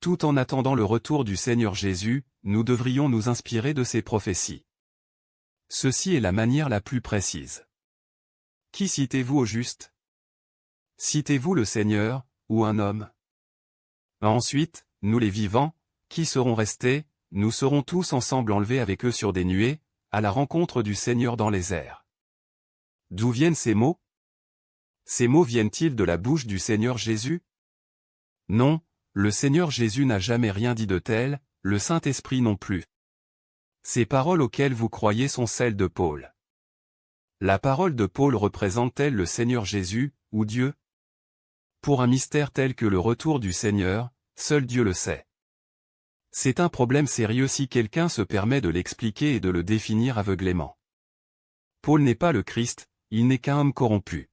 Tout en attendant le retour du Seigneur Jésus, nous devrions nous inspirer de ces prophéties. Ceci est la manière la plus précise. Qui citez-vous au juste? Citez-vous le Seigneur, ou un homme? Ensuite, nous les vivants, qui serons restés, nous serons tous ensemble enlevés avec eux sur des nuées, à la rencontre du Seigneur dans les airs. D'où viennent ces mots? Ces mots viennent-ils de la bouche du Seigneur Jésus? Non, le Seigneur Jésus n'a jamais rien dit de tel, le Saint-Esprit non plus. Ces paroles auxquelles vous croyez sont celles de Paul. La parole de Paul représente-t-elle le Seigneur Jésus, ou Dieu? Pour un mystère tel que le retour du Seigneur, seul Dieu le sait. C'est un problème sérieux si quelqu'un se permet de l'expliquer et de le définir aveuglément. Paul n'est pas le Christ, il n'est qu'un homme corrompu.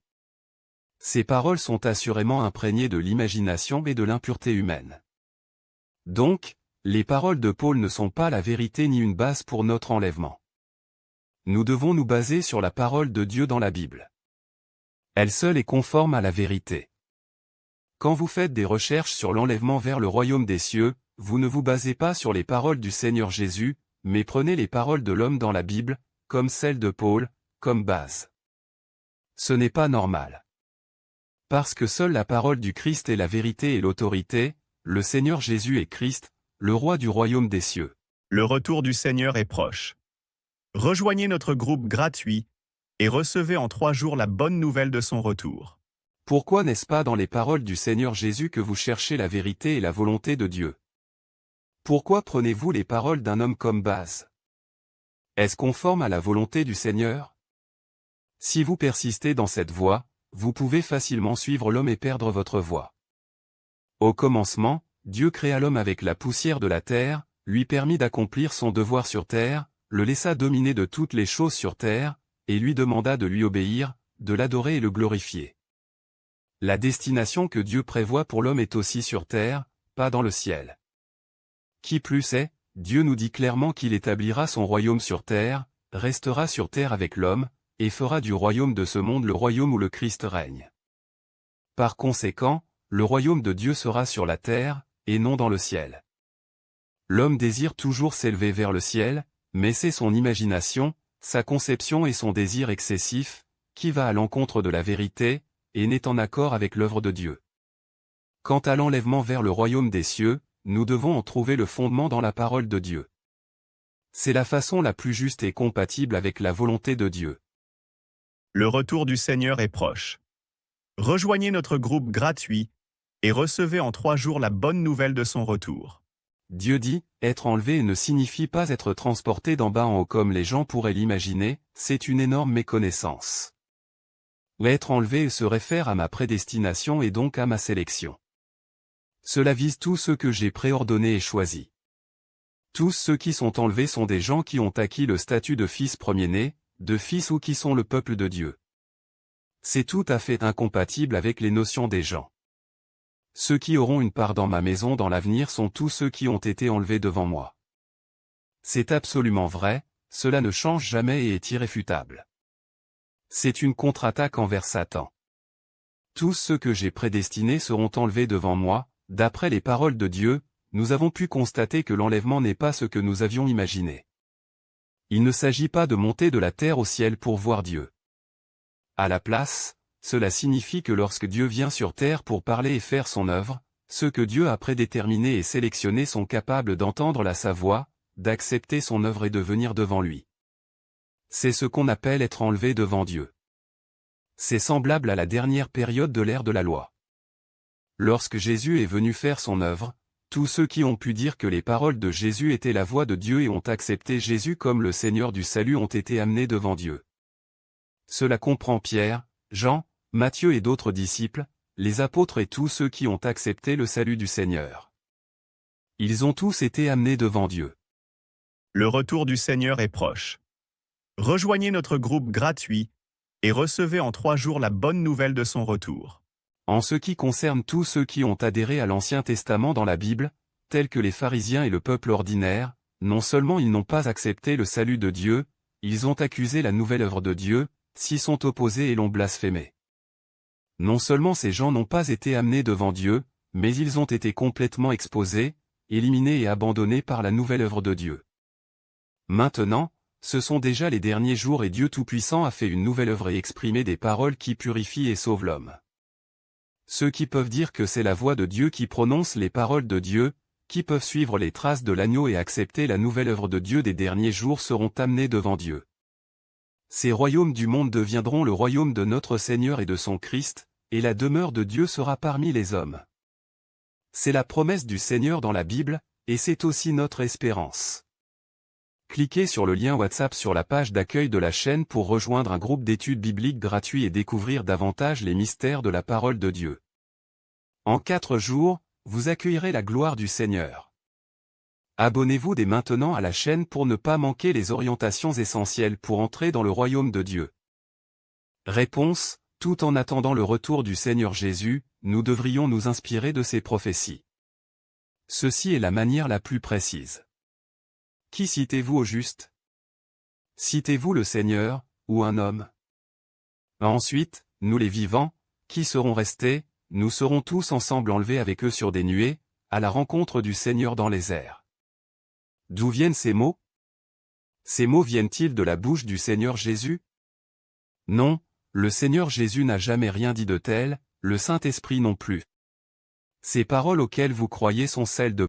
Ces paroles sont assurément imprégnées de l'imagination et de l'impureté humaine. Donc, les paroles de Paul ne sont pas la vérité ni une base pour notre enlèvement. Nous devons nous baser sur la parole de Dieu dans la Bible. Elle seule est conforme à la vérité. Quand vous faites des recherches sur l'enlèvement vers le royaume des cieux, vous ne vous basez pas sur les paroles du Seigneur Jésus, mais prenez les paroles de l'homme dans la Bible, comme celles de Paul, comme base. Ce n'est pas normal. Parce que seule la parole du Christ est la vérité et l'autorité, le Seigneur Jésus est Christ, le roi du royaume des cieux. Le retour du Seigneur est proche. Rejoignez notre groupe gratuit et recevez en 3 jours la bonne nouvelle de son retour. Pourquoi n'est-ce pas dans les paroles du Seigneur Jésus que vous cherchez la vérité et la volonté de Dieu? Pourquoi prenez-vous les paroles d'un homme comme base? Est-ce conforme à la volonté du Seigneur? Si vous persistez dans cette voie, vous pouvez facilement suivre l'homme et perdre votre voie. Au commencement, Dieu créa l'homme avec la poussière de la terre, lui permit d'accomplir son devoir sur terre, le laissa dominer de toutes les choses sur terre, et lui demanda de lui obéir, de l'adorer et le glorifier. La destination que Dieu prévoit pour l'homme est aussi sur terre, pas dans le ciel. Qui plus est, Dieu nous dit clairement qu'il établira son royaume sur terre, restera sur terre avec l'homme, et fera du royaume de ce monde le royaume où le Christ règne. Par conséquent, le royaume de Dieu sera sur la terre, et non dans le ciel. L'homme désire toujours s'élever vers le ciel, mais c'est son imagination, sa conception et son désir excessif, qui va à l'encontre de la vérité, et n'est en accord avec l'œuvre de Dieu. Quant à l'enlèvement vers le royaume des cieux, nous devons en trouver le fondement dans la parole de Dieu. C'est la façon la plus juste et compatible avec la volonté de Dieu. Le retour du Seigneur est proche. Rejoignez notre groupe gratuit et recevez en 3 jours la bonne nouvelle de son retour. Dieu dit, être enlevé ne signifie pas être transporté d'en bas en haut comme les gens pourraient l'imaginer, c'est une énorme méconnaissance. Être enlevé se réfère à ma prédestination et donc à ma sélection. Cela vise tous ceux que j'ai préordonnés et choisis. Tous ceux qui sont enlevés sont des gens qui ont acquis le statut de fils premier-né, de fils ou qui sont le peuple de Dieu. C'est tout à fait incompatible avec les notions des gens. Ceux qui auront une part dans ma maison dans l'avenir sont tous ceux qui ont été enlevés devant moi. C'est absolument vrai, cela ne change jamais et est irréfutable. C'est une contre-attaque envers Satan. Tous ceux que j'ai prédestinés seront enlevés devant moi. D'après les paroles de Dieu, nous avons pu constater que l'enlèvement n'est pas ce que nous avions imaginé. Il ne s'agit pas de monter de la terre au ciel pour voir Dieu. À la place, cela signifie que lorsque Dieu vient sur terre pour parler et faire son œuvre, ceux que Dieu a prédéterminés et sélectionnés sont capables d'entendre sa voix, d'accepter son œuvre et de venir devant lui. C'est ce qu'on appelle être enlevé devant Dieu. C'est semblable à la dernière période de l'ère de la loi. Lorsque Jésus est venu faire son œuvre, tous ceux qui ont pu dire que les paroles de Jésus étaient la voix de Dieu et ont accepté Jésus comme le Seigneur du salut ont été amenés devant Dieu. Cela comprend Pierre, Jean, Matthieu et d'autres disciples, les apôtres et tous ceux qui ont accepté le salut du Seigneur. Ils ont tous été amenés devant Dieu. Le retour du Seigneur est proche. Rejoignez notre groupe gratuit et recevez en 3 jours la bonne nouvelle de son retour. En ce qui concerne tous ceux qui ont adhéré à l'Ancien Testament dans la Bible, tels que les pharisiens et le peuple ordinaire, non seulement ils n'ont pas accepté le salut de Dieu, ils ont accusé la nouvelle œuvre de Dieu, s'y sont opposés et l'ont blasphémé. Non seulement ces gens n'ont pas été amenés devant Dieu, mais ils ont été complètement exposés, éliminés et abandonnés par la nouvelle œuvre de Dieu. Maintenant, ce sont déjà les derniers jours et Dieu Tout-Puissant a fait une nouvelle œuvre et exprimé des paroles qui purifient et sauvent l'homme. Ceux qui peuvent dire que c'est la voix de Dieu qui prononce les paroles de Dieu, qui peuvent suivre les traces de l'agneau et accepter la nouvelle œuvre de Dieu des derniers jours seront amenés devant Dieu. Ces royaumes du monde deviendront le royaume de notre Seigneur et de son Christ, et la demeure de Dieu sera parmi les hommes. C'est la promesse du Seigneur dans la Bible, et c'est aussi notre espérance. Cliquez sur le lien WhatsApp sur la page d'accueil de la chaîne pour rejoindre un groupe d'études bibliques gratuit et découvrir davantage les mystères de la parole de Dieu. En 4 jours, vous accueillerez la gloire du Seigneur. Abonnez-vous dès maintenant à la chaîne pour ne pas manquer les orientations essentielles pour entrer dans le royaume de Dieu. Réponse: tout en attendant le retour du Seigneur Jésus, nous devrions nous inspirer de ses prophéties. Ceci est la manière la plus précise. Qui citez-vous au juste? Citez-vous le Seigneur, ou un homme? Ensuite, nous les vivants, qui serons restés, nous serons tous ensemble enlevés avec eux sur des nuées, à la rencontre du Seigneur dans les airs. D'où viennent ces mots? Ces mots viennent-ils de la bouche du Seigneur Jésus? Non, le Seigneur Jésus n'a jamais rien dit de tel, le Saint-Esprit non plus. Ces paroles auxquelles vous croyez sont celles de